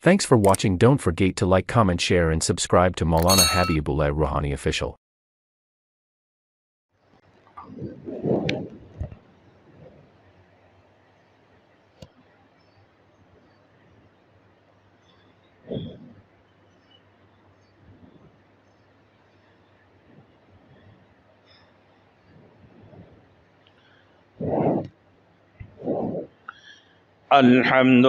Thanks for watching. Don't forget to like, comment, share and subscribe to Maulana Habibullah Rouhani Official. الحمد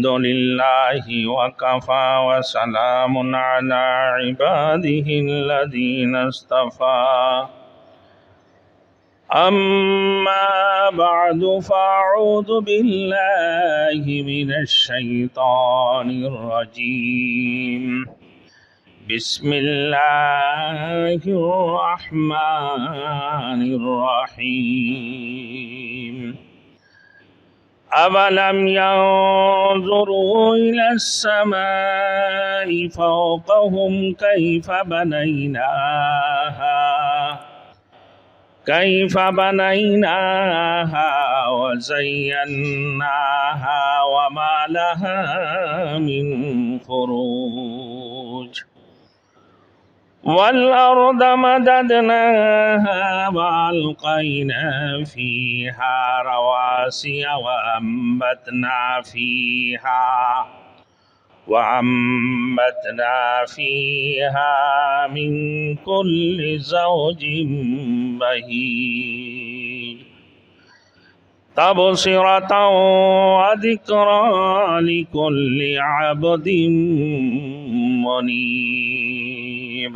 لله وكفى وسلام على عباده الذين اصطفى أما بعد فأعوذ بالله من الشيطان الرجيم بسم الله الرحمن الرحيم أَوَلَمْ يَنظُرُوا إِلَى السَّمَاءِ فَوْقَهُمْ كَيْفَ بَنَيْنَاهَا وَزَيَّنَّاهَا وَمَا لَهَا مِنْ فُرُوجٍ وَالْأَرْضَ مَدَدْنَاهَا وَأَلْقَيْنَا فِيهَا رَوَاسِيَ وَأَنبَتْنَا فِيهَا مِنْ كُلِّ زَوْجٍ بَهِيجٍ تَبْصِرَةً وَذِكْرَى لِكُلِّ عَبْدٍ منيب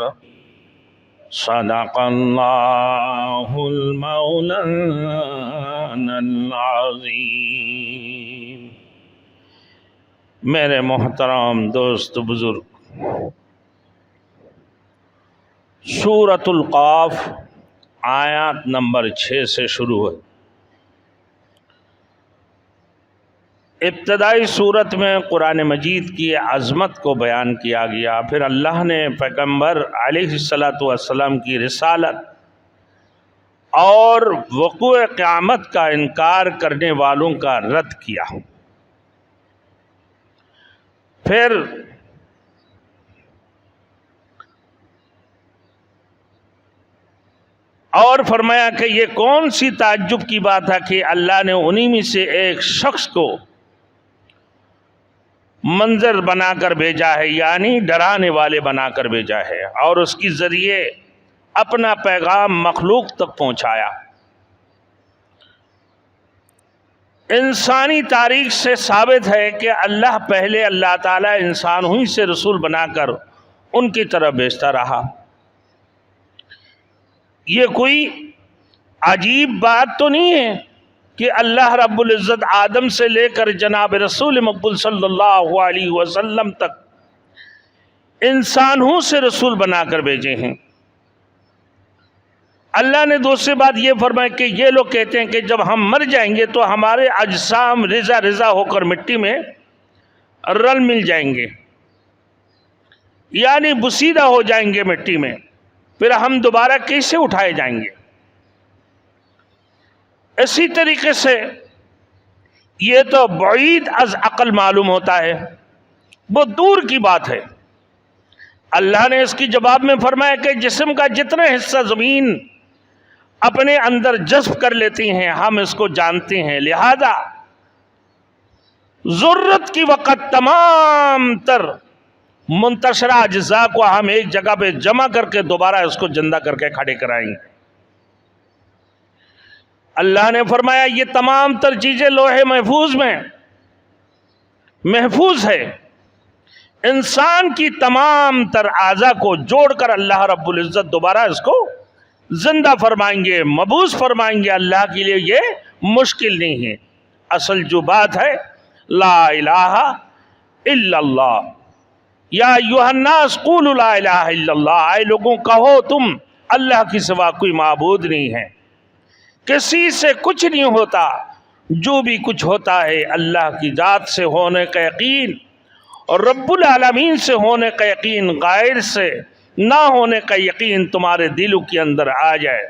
صدق اللہ المولانا العظیم۔ میرے محترم دوست بزرگ، سورۃ القاف آیات نمبر 6 سے شروع ہے۔ ابتدائی صورت میں قرآن مجید کی عظمت کو بیان کیا گیا، پھر اللہ نے پیغمبر علیہ السلام کی رسالت اور وقوع قیامت کا انکار کرنے والوں کا رد کیا، پھر اور فرمایا کہ یہ کون سی تعجب کی بات ہے کہ اللہ نے انہی میں سے ایک شخص کو منظر بنا کر بھیجا ہے، یعنی ڈرانے والے بنا کر بھیجا ہے، اور اس کے ذریعے اپنا پیغام مخلوق تک پہنچایا۔ انسانی تاریخ سے ثابت ہے کہ اللہ پہلے اللہ تعالیٰ انسان ہی سے رسول بنا کر ان کی طرف بھیجتا رہا۔ یہ کوئی عجیب بات تو نہیں ہے کہ اللہ رب العزت آدم سے لے کر جناب رسول مقبول صلی اللہ علیہ وسلم تک انسانوں سے رسول بنا کر بھیجے ہیں۔ اللہ نے دوسری بات یہ فرمایا کہ یہ لوگ کہتے ہیں کہ جب ہم مر جائیں گے تو ہمارے اجسام رضا رضا ہو کر مٹی میں رل مل جائیں گے، یعنی بسیدہ ہو جائیں گے مٹی میں، پھر ہم دوبارہ کیسے اٹھائے جائیں گے؟ اسی طریقے سے یہ تو بعید از عقل معلوم ہوتا ہے، بہت دور کی بات ہے۔ اللہ نے اس کی جواب میں فرمایا کہ جسم کا جتنا حصہ زمین اپنے اندر جذب کر لیتی ہیں ہم اس کو جانتے ہیں، لہذا ضرورت کی وقت تمام تر منتشرہ اجزاء کو ہم ایک جگہ پہ جمع کر کے دوبارہ اس کو زندہ کر کے کھڑے کرائیں گے۔ اللہ نے فرمایا یہ تمام تر چیزیں لوح محفوظ میں محفوظ ہے۔ انسان کی تمام تر اعضاء کو جوڑ کر اللہ رب العزت دوبارہ اس کو زندہ فرمائیں گے، مبعوث فرمائیں گے۔ اللہ کے لیے یہ مشکل نہیں ہے۔ اصل جو بات ہے لا الہ الا اللہ، یا ایھا الناس قولوا لا الہ الا اللہ، اے لوگوں کہو تم اللہ کی سوا کوئی معبود نہیں ہے، کسی سے کچھ نہیں ہوتا، جو بھی کچھ ہوتا ہے اللہ کی ذات سے ہونے کا یقین اور رب العالمین سے ہونے کا یقین، غیر سے نہ ہونے کا یقین تمہارے دلوں کے اندر آ جائے۔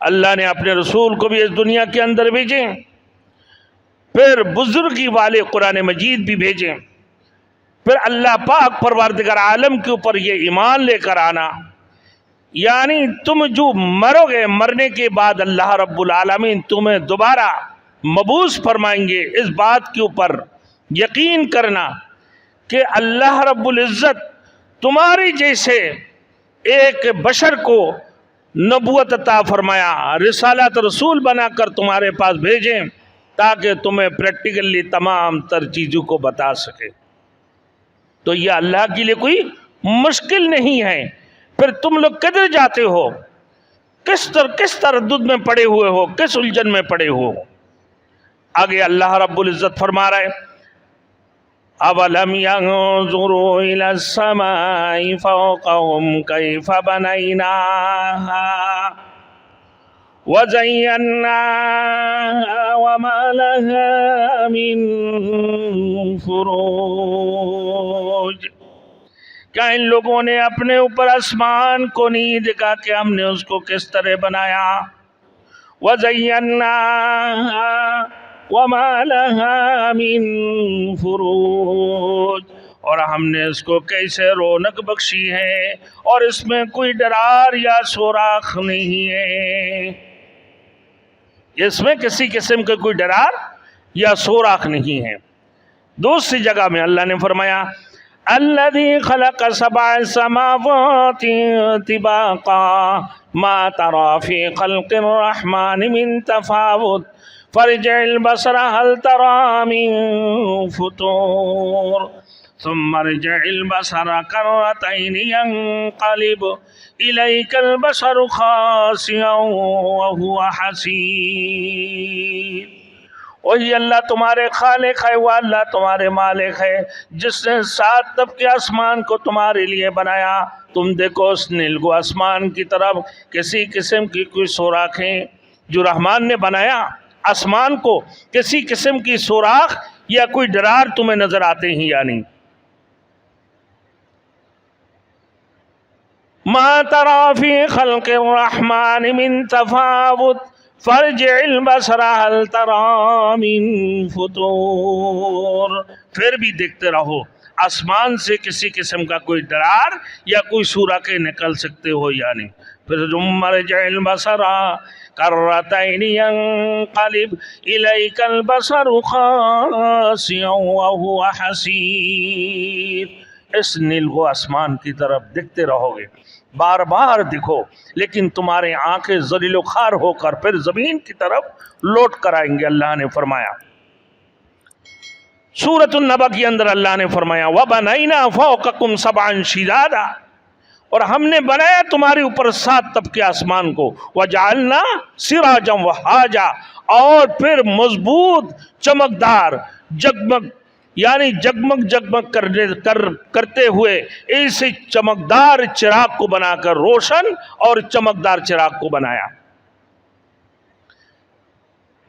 اللہ نے اپنے رسول کو بھی اس دنیا کے اندر بھیجے، پھر بزرگی والے قرآن مجید بھی بھیجیں، پھر اللہ پاک پروردگار عالم کے اوپر یہ ایمان لے کر آنا، یعنی تم جو مرو گے، مرنے کے بعد اللہ رب العالمین تمہیں دوبارہ مبعوث فرمائیں گے، اس بات کے اوپر یقین کرنا کہ اللہ رب العزت تمہاری جیسے ایک بشر کو نبوت عطا فرمایا، رسالت رسول بنا کر تمہارے پاس بھیجیں تاکہ تمہیں پریکٹیکلی تمام تر چیزوں کو بتا سکے۔ تو یہ اللہ کے لیے کوئی مشکل نہیں ہے۔ پھر تم لوگ کدھر جاتے ہو، کس تردد میں پڑے ہوئے ہو، کس الجھن میں پڑے ہو؟ آگے اللہ رب العزت فرما رہے اَوَلَمْ يَنظُرُوا إِلَى السَّمَاءِ فَوْقَهُمْ كَيْفَ بَنَيْنَاهَا وَزَيَّنَّاهَا وَمَا لَهَا مِن فُرُوجٍ۔ کیا ان لوگوں نے اپنے اوپر آسمان کو نہیں دیکھا کہ ہم نے اس کو کس طرح بنایا؟ وَزَيَّنَّاهَا وَمَا لَهَا مِن فُرُوجٍ، اور ہم نے اس کو کیسے رونق بخشی ہے اور اس میں کوئی ڈرار یا سوراخ نہیں ہے، اس میں کسی قسم کا کوئی ڈرار یا سوراخ نہیں ہے۔ دوسری جگہ میں اللہ نے فرمایا الذي خلق سبع سماوات طباقا ما ترى في خلق الرحمن من تفاوت فارجع البصر هل ترى من فطور ثم ارجع البصر كرتين ينقلب إليك البصر خاسئا وهو حسير۔ وہی اللہ تمہارے خالق ہے، وہ اللہ تمہارے مالک ہے جس نے 7 طبقے آسمان کو تمہارے لیے بنایا۔ تم دیکھو اس نیلگو آسمان کی طرف کسی قسم کی کوئی سوراخیں، جو رحمان نے بنایا آسمان کو، کسی قسم کی سوراخ یا کوئی ڈرار تمہیں نظر آتے ہیں یا نہیں؟ ما ترى في خلق الرحمن من تفاوت فارجع البصر هل ترى من فطور۔ پھر بھی دیکھتے رہو آسمان سے کسی قسم کا کوئی ڈرار یا کوئی سوراخیں نکل سکتے ہو یا نہیں؟ پھر ثم ارجع البصر کرتين ينقلب إليك البصر خاسئا وهو حسير۔ اس نیلگو آسمان کی طرف دیکھتے رہو گے، بار بار دیکھو، لیکن تمہارے آنکھیں ذلیل و خوار ہو کر پھر زمین کی طرف لوٹ کر آئیں گے۔ اللہ نے فرمایا سورۃ النبأ کے اندر اللہ نے فرمایا وَبَنَيْنَا فَوْقَكُمْ سَبْعًا شِدَادًا، اور ہم نے بنایا تمہارے اوپر 7 طبقے آسمان کو، وَجَعَلْنَا سِرَاجًا وَهَّاجًا، اور پھر مضبوط چمکدار جگمگ، یعنی جگمگ جگمگ کرتے ہوئے ایسے چمکدار چراغ کو بنا کر، روشن اور چمکدار چراغ کو بنایا۔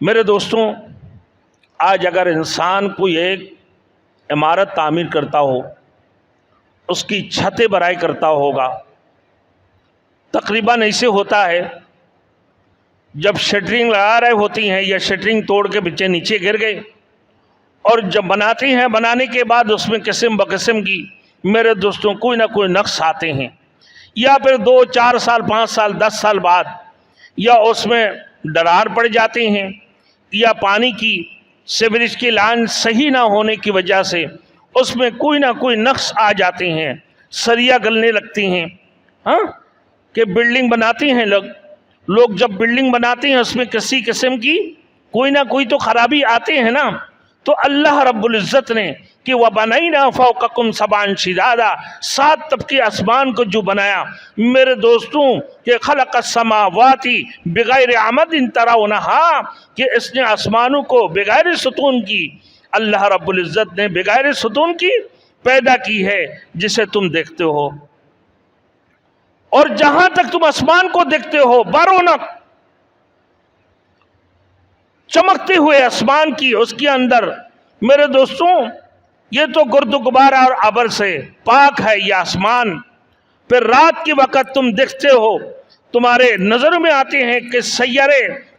میرے دوستوں، آج اگر انسان کوئی ایک عمارت تعمیر کرتا ہو، اس کی چھتیں برائی کرتا ہوگا، تقریباً ایسے ہوتا ہے جب شٹرنگ لگا رہے ہوتی ہیں یا شٹرنگ توڑ کے بچے نیچے گر گئے، اور جب بناتی ہیں، بنانے کے بعد اس میں قسم بقسم کی میرے دوستوں کوئی نہ کوئی نقص آتے ہیں، یا پھر 2 4 سال 5 سال 10 سال بعد یا اس میں درار پڑ جاتے ہیں، یا پانی کی سیوریج کی لائن صحیح نہ ہونے کی وجہ سے اس میں کوئی نہ کوئی نقص آ جاتے ہیں، سریا گلنے لگتی ہیں۔ کہ بلڈنگ بناتے ہیں لوگ جب بلڈنگ بناتے ہیں اس میں کسی قسم کی کوئی نہ کوئی تو خرابی آتے ہیں نا۔ تو اللہ رب العزت نے کہ وَبَنَيْنَا فَوْقَكُمْ سَبْعًا شِدَادًا، 7 طبقے آسمان کو جو بنایا میرے دوستوں، کہ خلق السماوات بغیر عمد ترونہا، کہ اس نے آسمانوں کو بغیر ستون کی، اللہ رب العزت نے بغیر ستون کی پیدا کی ہے جسے تم دیکھتے ہو، اور جہاں تک تم آسمان کو دیکھتے ہو برونق چمکتے ہوئے آسمان کی، اس کے اندر میرے دوستوں یہ تو گرد و غبار اور ابر سے پاک ہے یہ آسمان۔ پھر رات کے وقت تم دیکھتے ہو، تمہارے نظر میں آتے ہیں کہ سیارے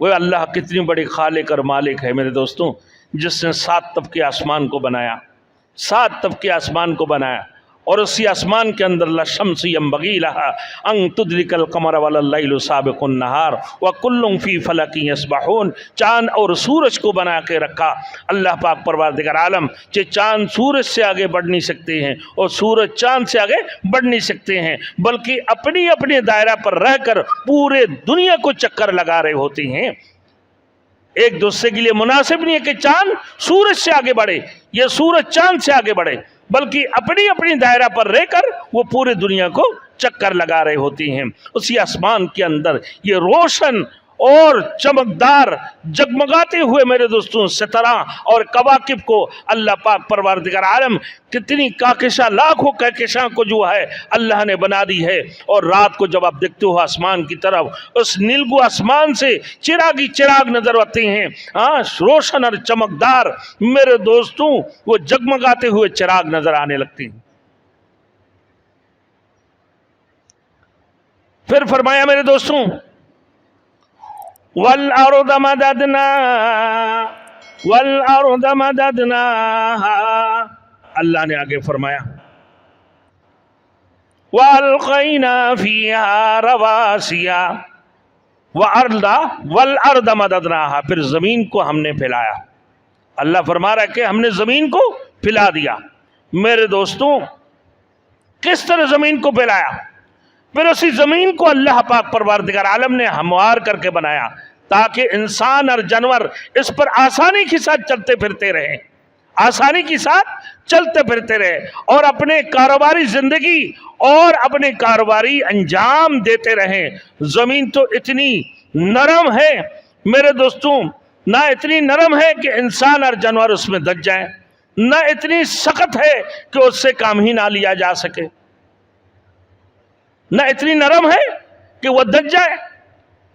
وہ اللہ کتنی بڑی خالق اور مالک ہے میرے دوستوں، جس نے 7 طبقے آسمان کو بنایا، 7 طبقے آسمان کو بنایا، اور اسی آسمان کے اندر لا شمس ينبغي لها ان تدرك القمر ولا الليل سابق النهار وكل في فلك يسبحون، چاند اور سورج کو بنا کے رکھا اللہ پاک پروردگار عالم، کہ چاند سورج سے آگے بڑھ نہیں سکتے ہیں اور سورج چاند سے آگے بڑھ نہیں سکتے ہیں، بلکہ اپنی اپنے دائرہ پر رہ کر پورے دنیا کو چکر لگا رہے ہوتے ہیں۔ ایک دوسرے کے لیے مناسب نہیں ہے کہ چاند سورج سے آگے بڑھے یا سورج چاند سے آگے بڑھے، بلکہ اپنی اپنی دائرہ پر رہ کر وہ پورے دنیا کو چکر لگا رہے ہوتے ہیں۔ اسی آسمان کے اندر یہ روشن اور چمکدار جگمگاتے ہوئے میرے دوستوں ستارہ اور کواکب کو اللہ پاک پروردگار عالم کتنی کاکشاں لاکھوں کہکشاں کو جو ہے اللہ نے بنا دی ہے، اور رات کو جب آپ دیکھتے ہو آسمان کی طرف، اس نیلگو آسمان سے چراغی چراغ نظر آتے ہیں، روشن اور چمکدار میرے دوستوں وہ جگمگاتے ہوئے چراغ نظر آنے لگتے ہیں۔ پھر فرمایا میرے دوستوں وَالْأَرْضَ مَدَدْنَاهَا وَالْأَرْضَ مَدَدْنَاهَا، اللہ نے آگے فرمایا وَأَلْقَيْنَا فِيهَا رَوَاسِيَ وَالْأَرْضَ مَدَدْنَاهَا، پھر زمین کو ہم نے پھیلایا۔ اللہ فرما رہا ہے کہ ہم نے زمین کو پھیلا دیا۔ میرے دوستوں کس طرح زمین کو پھیلایا؟ پھر اسی زمین کو اللہ پاک پروردگار عالم نے ہموار کر کے بنایا تاکہ انسان اور جانور اس پر آسانی کے ساتھ چلتے پھرتے رہیں، آسانی کے ساتھ چلتے پھرتے رہے اور اپنے کاروباری زندگی اور اپنے کاروباری انجام دیتے رہیں۔ زمین تو اتنی نرم ہے میرے دوستوں، نہ اتنی نرم ہے کہ انسان اور جانور اس میں دب جائیں، نہ اتنی سخت ہے کہ اس سے کام ہی نہ لیا جا سکے، نہ اتنی نرم ہے کہ وہ دب جائے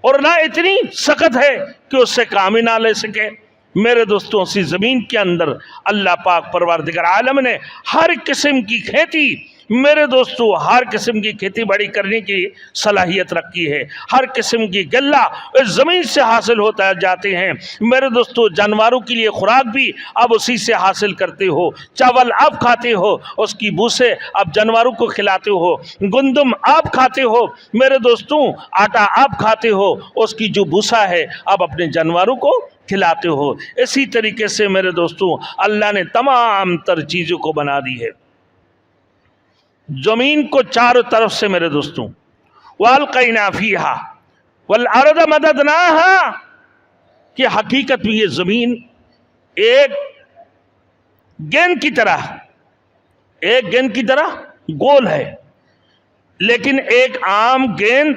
اور نہ اتنی سخت ہے کہ اس سے کام ہی نہ لے سکے۔ میرے دوستوں اسی زمین کے اندر اللہ پاک پروردگار عالم نے ہر قسم کی کھیتی، میرے دوستوں ہر قسم کی کھیتی باڑی کرنے کی صلاحیت رکھی ہے، ہر قسم کی غلہ اس زمین سے حاصل ہوتا جاتے ہیں۔ میرے دوستوں جانوروں کے لیے خوراک بھی اب اسی سے حاصل کرتے ہو، چاول آپ کھاتے ہو اس کی بوسے آپ جانوروں کو کھلاتے ہو، گندم آپ کھاتے ہو میرے دوستوں، آٹا آپ کھاتے ہو اس کی جو بوسا ہے آپ اپنے جانوروں کو کھلاتے ہو۔ اسی طریقے سے میرے دوستوں اللہ نے تمام تر چیزوں کو بنا دی ہے۔ زمین کو چاروں طرف سے میرے دوستوں وَأَلْقَيْنَا فِيهَا وَالْأَرْضَ مَدَدْنَاهَا، کہ حقیقت میں یہ زمین ایک گیند کی طرح گول ہے، لیکن ایک عام گیند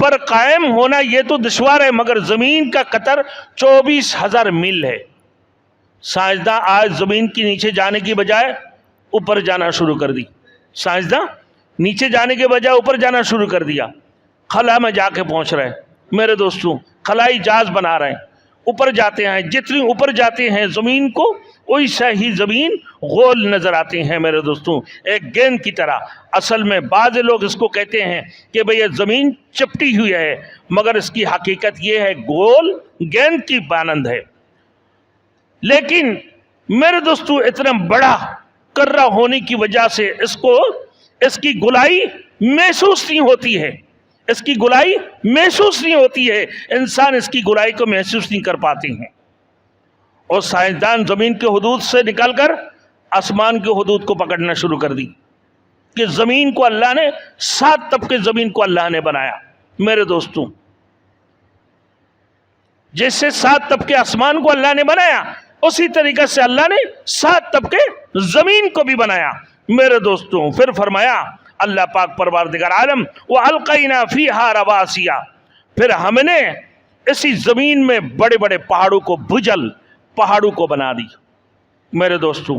پر قائم ہونا یہ تو دشوار ہے، مگر زمین کا قطر 24,000 میل ہے۔ سائنسداں آج زمین کے نیچے جانے کی بجائے اوپر جانا شروع کر دی، سائنسداں نیچے جانے کے بجائے اوپر جانا شروع کر دیا، خلا میں جا کے پہنچ رہے ہیں میرے دوستوں، خلائی جہاز بنا رہے ہیں، اوپر جاتے ہیں، جتنی اوپر جاتے ہیں زمین کو ویسا ہی زمین غول نظر آتے ہیں میرے دوستوں، ایک گیند کی طرح۔ اصل میں بعض لوگ اس کو کہتے ہیں کہ بھئی یہ زمین چپٹی ہوئی ہے، مگر اس کی حقیقت یہ ہے گول گیند کی مانند ہے۔ لیکن میرے دوستوں اتنا بڑا کرہ ہونے کی وجہ سے اس کی گولائی محسوس نہیں ہوتی ہے، اس کی گولائی محسوس نہیں ہوتی ہے، انسان اس کی گولائی کو محسوس نہیں کر پاتے ہیں۔ اور سائنسدان زمین کے حدود سے نکل کر آسمان کے حدود کو پکڑنا شروع کر دی کہ زمین کو اللہ نے 7 طبقے زمین کو اللہ نے بنایا میرے دوستوں، جیسے 7 طبقے آسمان کو اللہ نے بنایا اسی طریقے سے اللہ نے 7 طبقے زمین کو بھی بنایا میرے دوستوں۔ پھر فرمایا اللہ پاک پروردگار عالم وَأَلْقَيْنَا فِيهَا رَوَاسِيَ، پھر ہم نے اسی زمین میں بڑے بڑے پہاڑوں کو پہاڑوں کو بنا دی میرے دوستوں۔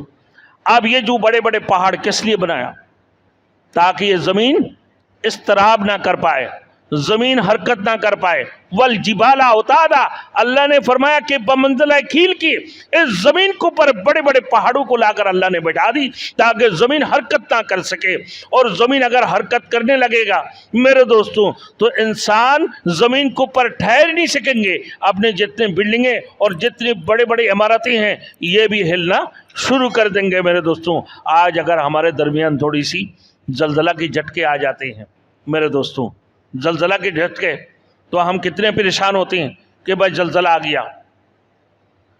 اب یہ جو بڑے بڑے پہاڑ کس لیے بنایا؟ تاکہ یہ زمین اضطراب نہ کر پائے، زمین حرکت نہ کر پائے. والجبال اوتادا, اللہ نے فرمایا کہ بمنزلہ کھیل کی اس زمین کو پر بڑے بڑے پہاڑوں کو لا کر اللہ نے بٹھا دی تاکہ زمین حرکت نہ کر سکے. اور زمین اگر حرکت کرنے لگے گا میرے دوستوں تو انسان زمین کو پر ٹھہر نہیں سکیں گے. اپنے جتنے بلڈنگیں اور جتنی بڑے بڑے عمارتیں ہیں یہ بھی ہلنا شروع کر دیں گے میرے دوستوں. آج اگر ہمارے درمیان تھوڑی سی زلزلہ کی جھٹکے آ جاتے ہیں میرے دوستوں, زلزلہ کے جھٹکے, تو ہم کتنے پریشان ہوتے ہیں کہ بھائی زلزلہ آ گیا,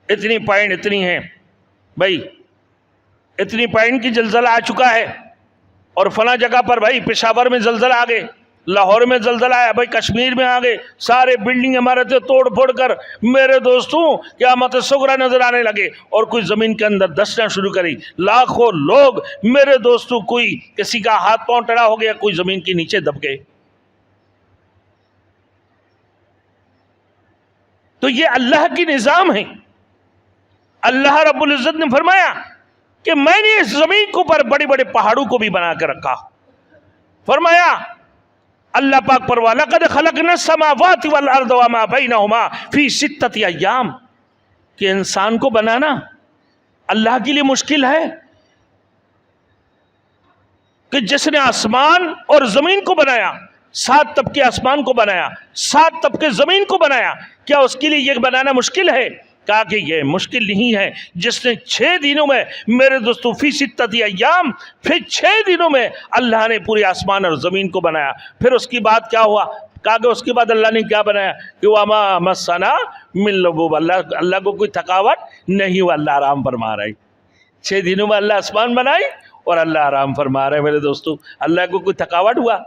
اتنی پوائنٹ اتنی ہیں, بھائی اتنی پوائنٹ کی زلزلہ آ چکا ہے, اور فلاں جگہ پر بھائی پشاور میں زلزلہ آ گئے, لاہور میں زلزلہ آیا, بھائی کشمیر میں آ گئے, سارے بلڈنگ عمارتیں توڑ پھوڑ کر میرے دوستوں قیامت صغریٰ نظر آنے لگے, اور کوئی زمین کے اندر دسنا شروع کری, لاکھوں لوگ میرے دوستوں, کوئی کسی کا ہاتھ پاؤں ٹیڑھا ہو گیا, کوئی زمین کے نیچے دب گئے. تو یہ اللہ کی نظام ہے. اللہ رب العزت نے فرمایا کہ میں نے اس زمین کو پر بڑے بڑے پہاڑوں کو بھی بنا کر رکھا. فرمایا اللہ پاک پر وَلَقَدْ خَلَقْنَا السَّمَاوَاتِ وَالْأَرْضَ وَمَا بَيْنَهُمَا فِي سِتَّةِ أَيَّامٍ, کہ انسان کو بنانا اللہ کے لیے مشکل ہے. کہ جس نے آسمان اور زمین کو بنایا, 7 طبقے آسمان کو بنایا, 7 طبقے زمین کو بنایا, کیا اس کے لیے یہ بنانا مشکل ہے؟ کہا کہ یہ مشکل نہیں ہے. جس نے 6 دنوں میں میرے دوستوں فی 6 ایام, پھر 6 دنوں میں اللہ نے پورے آسمان اور زمین کو بنایا. پھر اس کی بعد کیا ہوا؟ کہا کہ اس کے بعد اللہ نے کیا بنایا کہ وَمَا مَسَّنَا مِن لُغُوبٍ, اللہ کو کوئی تھکاوٹ نہیں ہوا, اللہ آرام فرما رہا ہے. 6 دنوں میں اللہ آسمان بنائی اور اللہ آرام فرما رہے ہیں میرے دوستوں. اللہ کو کوئی تھکاوٹ ہوا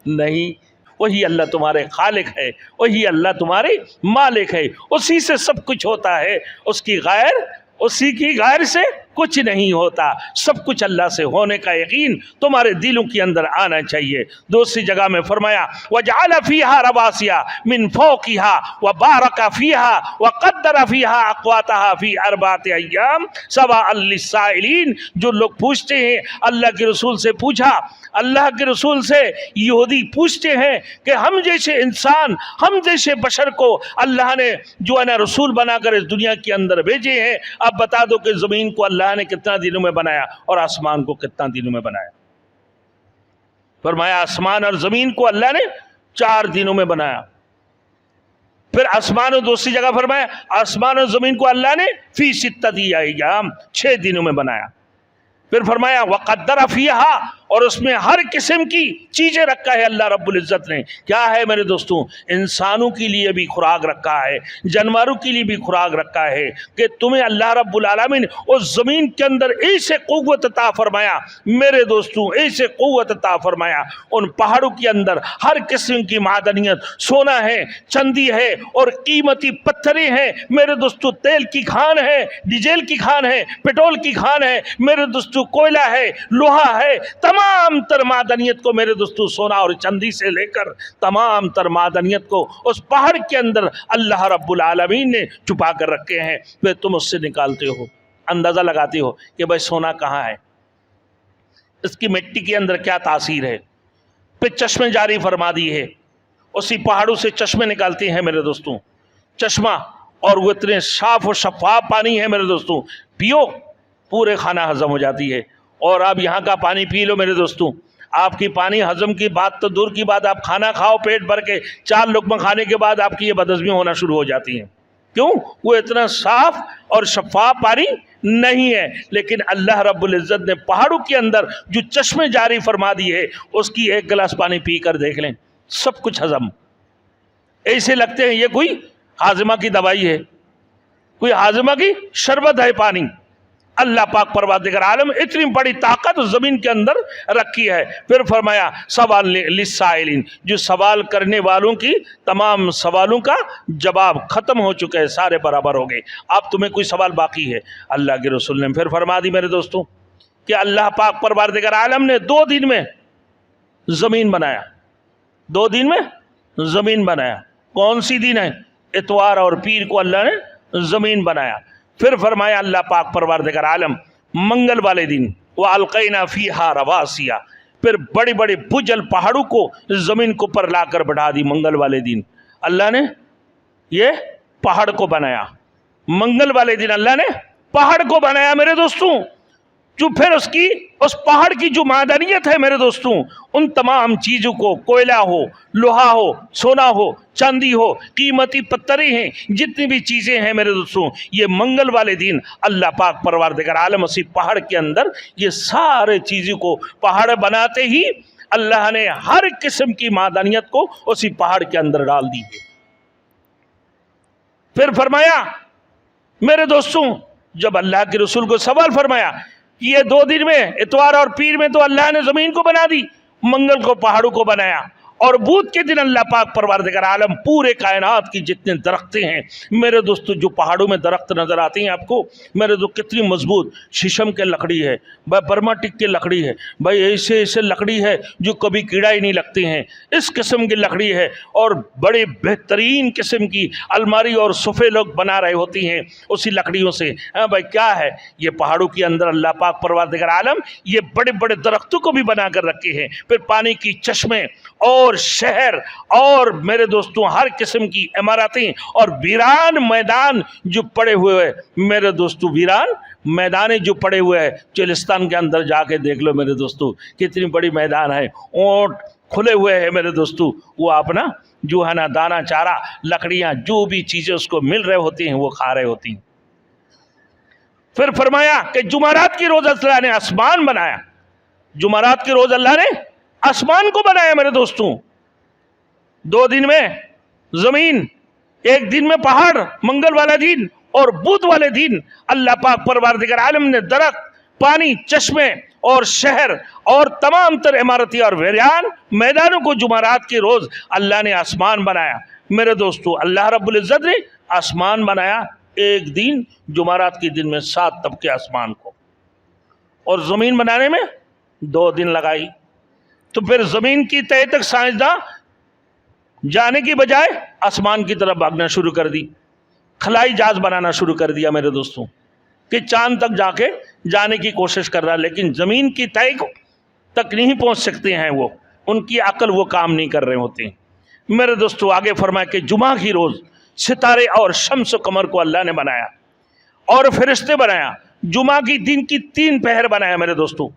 نہیں. وہی اللہ تمہارے خالق ہے, وہی اللہ تمہارے مالک ہے, اسی سے سب کچھ ہوتا ہے, اسی کی غیر سے کچھ نہیں ہوتا. سب کچھ اللہ سے ہونے کا یقین تمہارے دلوں کے اندر آنا چاہیے. دوسری جگہ میں فرمایا وَجَعَلَ فِيهَا رَوَاسِيَ مِن فَوْقِهَا وَبَارَكَ فِيهَا وَقَدَّرَ فِيهَا أَقْوَاتَهَا فِي 4 أَيَّامٍ سَوَاءً لِلسَّائِلِينَ. جو لوگ پوچھتے ہیں, اللہ کے رسول سے پوچھا, اللہ کے رسول سے یہودی پوچھتے ہیں کہ ہم جیسے انسان, ہم جیسے بشر کو اللہ نے جو ہے نا رسول بنا کر اس دنیا کے اندر بھیجے ہیں, اب بتا دو کہ زمین کو اللہ نے کتنا دنوں میں بنایا اور آسمان کو کتنا دنوں میں بنایا. فرمایا آسمان اور زمین کو اللہ نے 4 دنوں میں بنایا. پھر آسمان, اور دوسری جگہ فرمایا آسمان اور زمین کو اللہ نے فی 6 ایام 6 دنوں میں بنایا. پھر فرمایا وَقَدَّرَ فِيهَا, اور اس میں ہر قسم کی چیزیں رکھا ہے اللہ رب العزت نے. کیا ہے میرے دوستوں؟ انسانوں کے لیے بھی خوراک رکھا ہے, جانوروں کے لیے بھی خوراک رکھا ہے, کہ تمہیں اللہ رب العالمین اس زمین کے اندر ایسے قوت عطا فرمایا میرے دوستوں, ایسے قوت عطا فرمایا. ان پہاڑوں کے اندر ہر قسم کی معدنیت, سونا ہے, چندی ہے, اور قیمتی پتھریں ہیں میرے دوستوں, تیل کی کھان ہے, ڈیزل کی کھان ہے, پیٹرول کی کھان ہے میرے دوستوں, کوئلہ ہے, لوہا ہے, تمام تر معدنیت کو میرے دوستو, سونا اور چندی سے لے کر تمام تر معدنیت کو اس پہاڑ کے اندر اللہ رب العالمین نے چھپا کر رکھے ہیں. پھر تم اس سے نکالتے ہو, اندازہ لگاتے ہو کہ بھائی سونا کہاں ہے, اس کی مٹی کے اندر کیا تاثیر ہے. پھر چشمے جاری فرما دی ہے, اسی پہاڑوں سے چشمے نکالتے ہیں میرے دوستوں, چشمہ, اور وہ اتنے صاف و شفاف پانی ہے میرے دوستوں, پیو پورے کھانا ہضم ہو جاتی ہے. اور آپ یہاں کا پانی پی لو میرے دوستوں, آپ کی پانی ہضم کی بات تو دور کی بات, آپ کھانا کھاؤ پیٹ بھر کے, 4 لقمہ کھانے کے بعد آپ کی یہ بدہضمی ہونا شروع ہو جاتی ہیں. کیوں؟ وہ اتنا صاف اور شفاف پانی نہیں ہے. لیکن اللہ رب العزت نے پہاڑوں کے اندر جو چشمے جاری فرما دی ہے, اس کی 1 گلاس پانی پی کر دیکھ لیں, سب کچھ ہضم. ایسے لگتے ہیں یہ کوئی ہاضمہ کی دوائی ہے, کوئی ہاضمہ کی شربت ہے پانی. اللہ پاک پروردگار عالم اتنی بڑی طاقت زمین کے اندر رکھی ہے. پھر فرمایا سوال للسائلین, جو سوال کرنے والوں کی تمام سوالوں کا جواب ختم ہو چکے ہیں, سارے برابر ہو گئے, اب تمہیں کوئی سوال باقی ہے. اللہ کے رسول نے پھر فرما دی میرے دوستوں کہ اللہ پاک پروردگار عالم نے 2 دن میں زمین بنایا, 2 دن میں زمین بنایا. کون سی دن ہے؟ اتوار اور پیر کو اللہ نے زمین بنایا. پھر فرمایا اللہ پاک پروردگار عالم منگل والے دن وَأَلْقَيْنَا فِيهَا رَوَاسِيَ, پھر بڑے بڑے بجل پہاڑوں کو زمین کو پر لا کر بڑھا دی. منگل والے دن اللہ نے یہ پہاڑ کو بنایا. منگل والے دن اللہ نے پہاڑ کو بنایا میرے دوستوں. جو پھر اس پہاڑ کی جو معدنیت ہے میرے دوستوں، ان تمام چیزوں کو، کوئلہ ہو، لوہا ہو، سونا ہو، چاندی ہو، قیمتی پتھریں ہیں، جتنی بھی چیزیں ہیں میرے دوستوں، یہ منگل والے دن اللہ پاک پروردگار عالم اسی پہاڑ کے اندر یہ سارے چیزوں کو پہاڑ بناتے ہی اللہ نے ہر قسم کی معدنیت کو اسی پہاڑ کے اندر ڈال دی. پھر فرمایا میرے دوستوں، جب اللہ کے رسول کو سوال فرمایا، یہ 2 دن میں اتوار اور پیر میں تو اللہ نے زمین کو بنا دی، منگل کو پہاڑوں کو بنایا، اور بدھ کے دن اللہ پاک پروردگار عالم پورے کائنات کی جتنے درختیں ہیں میرے دوستو، جو پہاڑوں میں درخت نظر آتے ہیں آپ کو میرے دوست، کتنی مضبوط شیشم کے لکڑی ہے بھائی، برما ٹک کے لکڑی ہے بھائی، ایسے لکڑی ہے جو کبھی کیڑا ہی نہیں لگتے ہیں، اس قسم کی لکڑی ہے. اور بڑے بہترین قسم کی الماری اور صوفے لوگ بنا رہے ہوتی ہیں اسی لکڑیوں سے. ہاں بھائی، کیا ہے یہ پہاڑوں کے اندر اللہ پاک پروردگار عالم یہ بڑے بڑے درختوں کو بھی بنا کر رکھے ہیں. پھر پانی کی چشمے اور شہر اور میرے دوستوں ہر قسم کی عمارتیں اور ویران میدان جو پڑے ہوئے ہیں میرے دوستوں، ویران میدانیں جو پڑے ہوئے ہیں چلستان کے اندر جا کے دیکھ لو میرے دوستوں، کتنی بڑی میدان ہے. اونٹ کھلے ہوئے ہیں میرے دوستوں، وہ اپنا جو ہے نا دانا چارہ لکڑیاں جو بھی چیزیں اس کو مل رہے ہوتی ہیں وہ کھا رہے ہوتی ہیں. پھر فرمایا کہ جمعرات کی روز اللہ نے آسمان بنایا. جمعرات کی روز اللہ نے آسمان کو بنایا میرے دوستوں. 2 دن میں زمین، 1 دن میں پہاڑ، منگل والا دن اور بدھ والے دن اللہ پاک پروردگار عالم نے درخت، پانی، چشمے اور شہر اور تمام تر عمارتیں اور ویران میدانوں کو جمعرات کی روز اللہ نے آسمان بنایا. میرے دوستو، اللہ رب العزت نے آسمان بنایا 1 دن، جمعرات کے دن میں 7 طبقے آسمان کو، اور زمین بنانے میں 2 دن لگائی. تو پھر زمین کی تہہ تک سائنسداں جانے کی بجائے آسمان کی طرف بھاگنا شروع کر دی، خلائی جہاز بنانا شروع کر دیا میرے دوستوں، کہ چاند تک جا کے جانے کی کوشش کر رہا، لیکن زمین کی تہہ تک نہیں پہنچ سکتے ہیں، وہ ان کی عقل وہ کام نہیں کر رہے ہوتے ہیں. میرے دوستوں آگے فرمایا کہ جمعہ کی روز ستارے اور شمس و قمر کو اللہ نے بنایا اور فرشتے بنایا. جمعہ کی دن کی 3 پہر بنایا میرے دوستوں،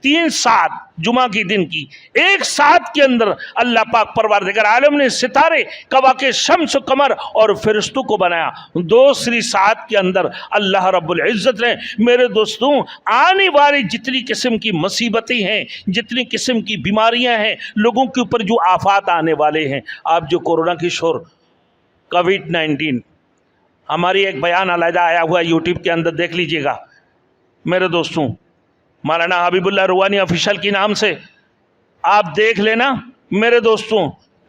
3 سات جمعہ کی دن کی 1 سات کے اندر اللہ پاک پروردگار عالم نے ستارے، کواکب، شمس و قمر اور فرشتوں کو بنایا. دوسری سات کے اندر اللہ رب العزت نے میرے دوستوں آنے والی جتنی قسم کی مصیبتیں ہیں، جتنی قسم کی بیماریاں ہیں، لوگوں کے اوپر جو آفات آنے والے ہیں، آپ جو کورونا کی شور، کووڈ-19، ہماری ایک بیان علیحدہ آیا ہوا یوٹیوب کے اندر دیکھ لیجئے گا میرے دوستوں، مولانا حبیب اللہ روحانی آفیشل کے نام سے آپ دیکھ لینا میرے دوستوں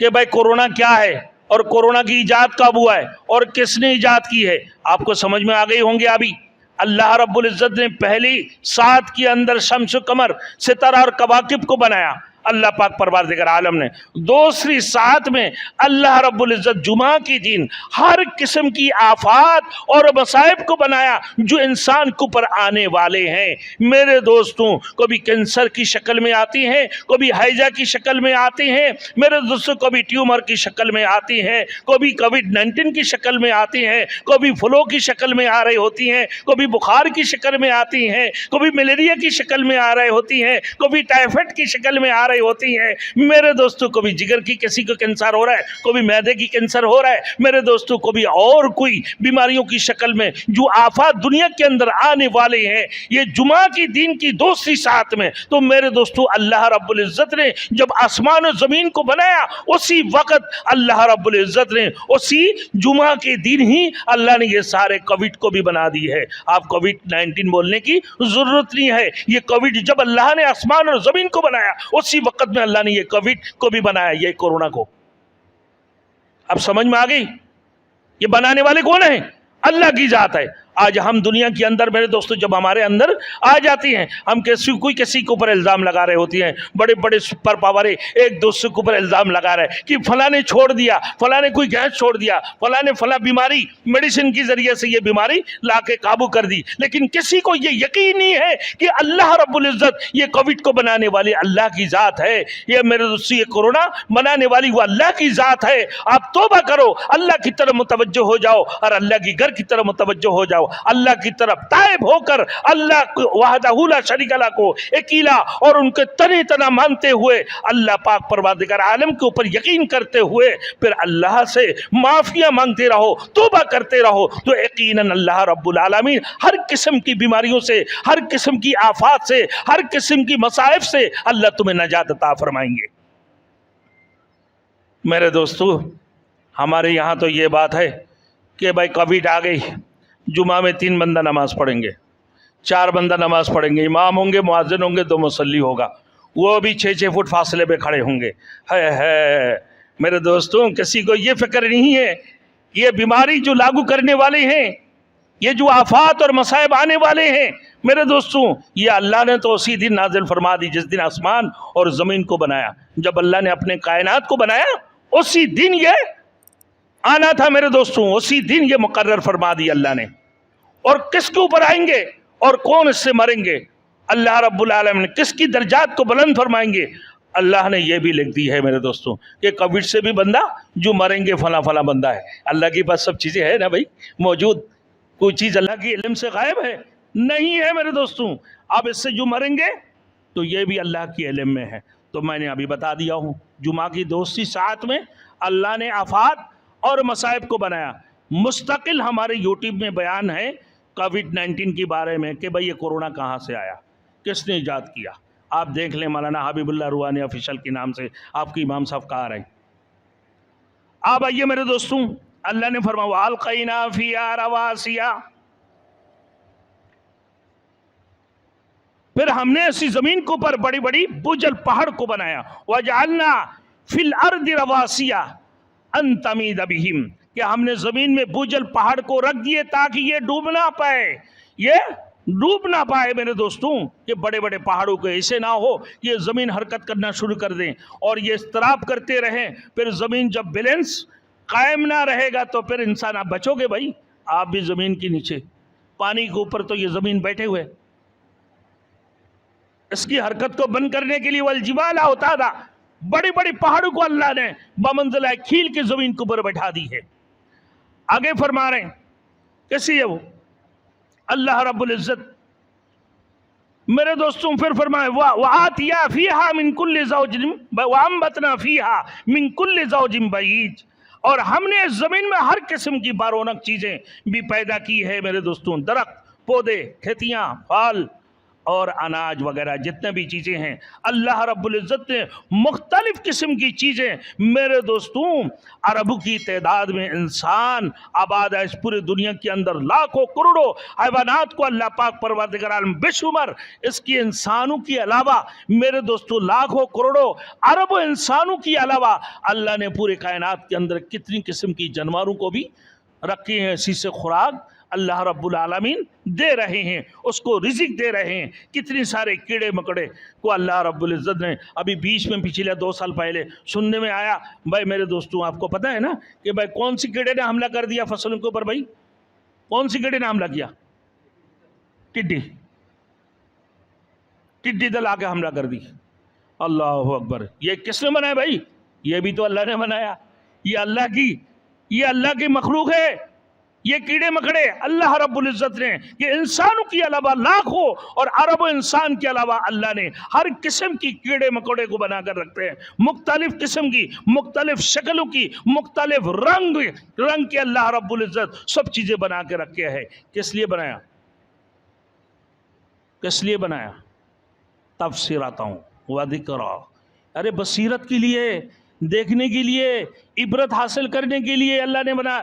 کہ بھائی کورونا کیا ہے اور کورونا کی ایجاد کب ہوا ہے اور کس نے ایجاد کی ہے. آپ کو سمجھ میں آ گئی ہوں گے. ابھی اللہ رب العزت نے پہلی سات کے اندر شمس و قمر، ستارہ اور کواکب کو بنایا اللہ پاک پروردگار عالم نے. دوسری سات میں اللہ رب العزت جمعہ کی دن ہر قسم کی آفات اور مصائب کو بنایا جو انسان کے اوپر آنے والے ہیں میرے دوستوں. کبھی کینسر کی شکل میں آتی ہیں، کبھی ہیجا کی شکل میں آتے ہیں میرے دوستوں، کبھی ٹیومر کی شکل میں آتی ہیں، کبھی کووڈ-19 کی شکل میں آتی ہیں، کبھی فلو کی شکل میں آ رہی ہوتی ہیں، کبھی بخار کی شکل میں آتی ہیں، کبھی ملیریا کی شکل میں آ رہی ہوتی ہیں، کبھی ٹائیفائڈ کی شکل میں آ رہی ہوتی ہیں میرے دوستوں. کبھی جگر کی کسی کو کینسر ہو رہا ہے، کبھی معدے کی کینسر ہو رہا ہے میرے دوستوں، کبھی اور کوئی بیماریوں کی شکل میں جو آفات دنیا کے اندر آنے والے ہیں یہ جمعہ کی دن کی دوسری سات میں. تو میرے دوستوں اللہ رب العزت نے جب آسمان و زمین کو بنایا اسی وقت اللہ رب العزت نے اسی جمعہ کے دن ہی اللہ نے یہ سارے کووڈ کو بھی بنا دی ہے. آپ کووڈ-19 بولنے کی ضرورت نہیں ہے. یہ کووڈ جب اللہ نے آسمان اور زمین کو بنایا اسی وقت میں اللہ نے یہ کووڈ کو بھی بنایا، یہ کورونا کو. اب سمجھ میں آ گئی یہ بنانے والے کون ہیں؟ اللہ کی ذات ہے. آج ہم دنیا کے اندر میرے دوستوں جب ہمارے اندر آ جاتی ہیں، ہم کوئی کسی کے اوپر الزام لگا رہے ہوتی ہیں، بڑے بڑے سپر پاور ایک دوسرے کے اوپر الزام لگا رہے ہیں کہ فلاں نے چھوڑ دیا، فلاں نے کوئی گیس چھوڑ دیا، فلاں نے فلاں بیماری میڈیسن کے ذریعے سے یہ بیماری لا کے قابو کر دی، لیکن کسی کو یہ یقین نہیں ہے کہ اللہ رب العزت یہ کووڈ کو بنانے والی اللہ کی ذات ہے، یہ میرے دوستوں یہ کورونا بنانے والی وہ اللہ کی ذات ہے۔ آپ توبہ کرو، اللہ کی طرف متوجہ ہو جاؤ اور اللہ کی گھر کی طرف متوجہ ہو جاؤ، اللہ کی طرف تائب ہو کر اللہ وحدہ لا شریک لہ کو اکیلا اور ان کے تنے تنا مانتے ہوئے اللہ پاک پروردگار عالم کے اوپر یقین کرتے ہوئے پھر اللہ سے معافیاں مانگتے رہو، توبہ کرتے رہو، تو یقیناً اللہ رب العالمین ہر قسم کی بیماریوں سے، ہر قسم کی آفات سے، ہر قسم کی مصائب سے اللہ تمہیں نجات عطا فرمائیں گے۔ میرے دوستو ہمارے یہاں تو یہ بات ہے کہ بھائی کووڈ آ گئی، جمعہ میں 3 بندہ نماز پڑھیں گے، 4 بندہ نماز پڑھیں گے، امام ہوں گے، مؤذن ہوں گے، 2 مصلی ہوگا، وہ بھی 6 فٹ فاصلے پہ کھڑے ہوں گے۔ ہے میرے دوستوں کسی کو یہ فکر نہیں ہے یہ بیماری جو لاگو کرنے والے ہیں، یہ جو آفات اور مصائب آنے والے ہیں، میرے دوستوں یہ اللہ نے تو اسی دن نازل فرما دی جس دن آسمان اور زمین کو بنایا۔ جب اللہ نے اپنے کائنات کو بنایا اسی دن یہ آنا تھا میرے دوستوں، اسی دن یہ مقرر فرما دی اللہ نے۔ اور کس کے اوپر آئیں گے اور کون اس سے مریں گے، اللہ رب العالمین نے کس کی درجات کو بلند فرمائیں گے، اللہ نے یہ بھی لکھ دی ہے میرے دوستوں کہ کووڈ سے بھی بندہ جو مریں گے فلاں فلاں بندہ ہے۔ اللہ کے پاس سب چیزیں ہیں نا بھائی موجود، کوئی چیز اللہ کے علم سے غائب ہے نہیں ہے میرے دوستوں۔ اب اس سے جو مریں گے تو یہ بھی اللہ کے علم میں ہے۔ تو میں نے ابھی بتا دیا ہوں جمعہ کی دوسری ساعت میں اللہ نے آفات اور مصائب کو بنایا۔ مستقل ہمارے یوٹیوب میں بیان ہے کووڈ-19 کے بارے میں کہ بھئی یہ کورونا کہاں سے آیا، کس نے ایجاد کیا، آپ دیکھ لیں، مولانا حبیب اللہ روحانی آفیشل کے نام سے آپ کی امام صاحب کہا رہے ہیں۔ آپ آئیے میرے دوستوں، اللہ نے فرمایا وَأَلْقَيْنَا فِيهَا رَوَاسِيَ، پھر ہم نے اسی زمین کے اوپر بڑی بڑی بجل پہاڑ کو بنایا، وَجَعَلْنَا فِي الْأَرْضِ رَوَاسِيَ أَن تَمِيدَ بِهِمْ، کہ ہم نے زمین میں بجل پہاڑ کو رکھ دیے تاکہ یہ ڈوب نہ پائے، یہ ڈوب نہ پائے میرے دوستوں، کہ بڑے بڑے پہاڑوں کو ایسے نہ ہو کہ یہ زمین حرکت کرنا شروع کر دیں اور یہ اضطراب کرتے رہیں، پھر زمین جب بیلنس قائم نہ رہے گا تو پھر انسان آپ بچو گے بھائی، آپ بھی زمین کے نیچے، پانی کے اوپر تو یہ زمین بیٹھے ہوئے، اس کی حرکت کو بند کرنے کے لیے والجبال اوتادا، بڑی بڑی پہاڑوں کو اللہ نے بمنزلہ کھیل کے زمین کے اوپر بٹھا دی ہے۔ آگے فرما رہے ہیں کیسی ہے وہ اللہ رب العزت میرے دوستوں، پھر فرمائے وَآتِيَا فِيهَا مِن كُلِّ زَوْجٍ وَأَنبَتْنَا فِيهَا مِن كُلِّ زَوْجٍ بَهِيجٍ، اور ہم نے اس زمین میں ہر قسم کی بارونق چیزیں بھی پیدا کی ہے میرے دوستوں، درخت، پودے، کھیتیاں، پھل اور اناج وغیرہ جتنے بھی چیزیں ہیں، اللہ رب العزت نے مختلف قسم کی چیزیں میرے دوستوں، عربوں کی تعداد میں انسان آباد ہے اس پورے دنیا کے اندر، لاکھوں کروڑوں حیوانات کو اللہ پاک پروردگار عالم بے شمار، اس کی انسانوں کے علاوہ میرے دوستوں لاکھوں کروڑوں عرب و انسانوں کے علاوہ اللہ نے پورے کائنات کے اندر کتنی قسم کی جانوروں کو بھی رکھے ہیں، اسی سے خوراک اللہ رب العالمین دے رہے ہیں، اس کو رزق دے رہے ہیں، کتنے سارے کیڑے مکڑے کو اللہ رب العزت نے ابھی بیچ میں پچھلے 2 سال پہلے سننے میں آیا بھائی میرے دوستوں، آپ کو پتہ ہے نا کہ بھائی کون سی کیڑے نے حملہ کر دیا فصلوں کے اوپر، بھائی کون سی کیڑے نے حملہ کیا؟ ٹڈی دل آ کے حملہ کر دی۔ اللہ اکبر، یہ کس نے بنایا بھائی؟ یہ بھی تو اللہ نے بنایا، یہ اللہ کی مخلوق ہے، یہ کیڑے مکڑے اللہ رب العزت نے، یہ انسانوں کی علاوہ لاکھوں اور عرب و انسان کے علاوہ اللہ نے ہر قسم کی کیڑے مکوڑے کو بنا کر رکھتے ہیں، مختلف قسم کی، مختلف شکلوں کی، مختلف رنگ کے اللہ رب العزت سب چیزیں بنا کے رکھے ہیں۔ کس لیے بنایا؟ کس لیے بنایا؟ تبصرۃ و ذکریٰ، ارے بصیرت کے لیے، دیکھنے کے لیے، عبرت حاصل کرنے کے لیے اللہ نے بنایا۔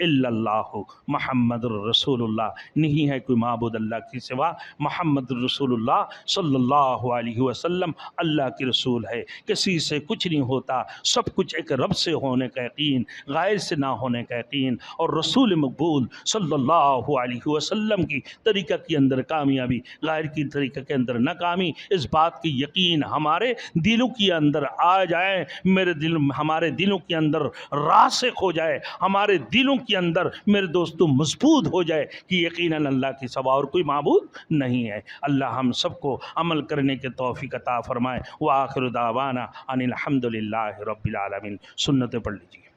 الا اللہ محمد الرسول اللہ، نہیں ہے کوئی معبود اللہ کی سوا، محمد الرسول اللہ صلی اللہ علیہ وسلم اللہ کے رسول ہے۔ کسی سے کچھ نہیں ہوتا، سب کچھ ایک رب سے ہونے کا یقین، غیر سے نہ ہونے کا یقین، اور رسول مقبول صلی اللہ علیہ وسلم کی طریقہ کے اندر کامیابی، غیر کی طریقہ کے اندر ناکامی، اس بات کی یقین ہمارے دلوں کے اندر آ جائے، ہمارے دلوں کے اندر راسخ ہو جائے، ہمارے دلوں کے اندر میرے دوستو مضبوط ہو جائے کہ یقیناً اللہ کے سوا اور کوئی معبود نہیں ہے۔ اللہ ہم سب کو عمل کرنے کے توفیق عطا فرمائے۔ وآخر دعوانا ان الحمد للہ رب العالمین۔ سنتیں پڑھ لیجیے۔